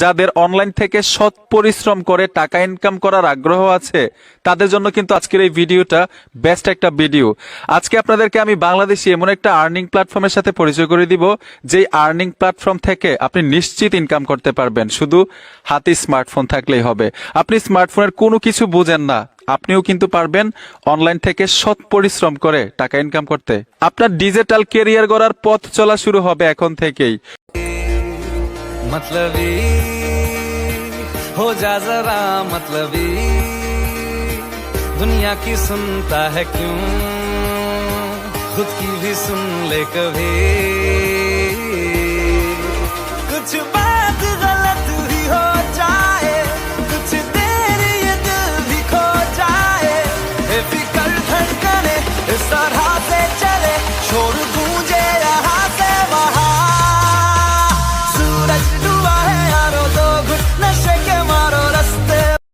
যাদের অনলাইন থেকে সৎ পরিশ্রম করে টাকা ইনকাম করার আগ্রহ আছে, তাদের জন্য কিন্তু আজকের এই ভিডিওটা বেস্ট একটা ভিডিও। আজকে আপনাদেরকে আমি বাংলাদেশি এমন একটা আর্নিং প্ল্যাটফর্মের সাথে পরিচয় করে দিব, যেই আর্নিং প্ল্যাটফর্ম থেকে আপনি নিশ্চিত ইনকাম করতে পারবেন, শুধু হাতে স্মার্টফোন থাকলেই হবে। আপনি স্মার্টফোনের কোনো কিছু বুঝেন না, আপনিও কিন্তু পারবেন অনলাইন থেকে সৎ পরিশ্রম করে টাকা ইনকাম করতে। আপনার ডিজিটাল ক্যারিয়ার গড়ার পথ চলা শুরু হবে এখন থেকেই। मतलबी हो जा जरा मतलबी, दुनिया की सुनता है क्यों, खुद की भी सुन ले कभी कुछ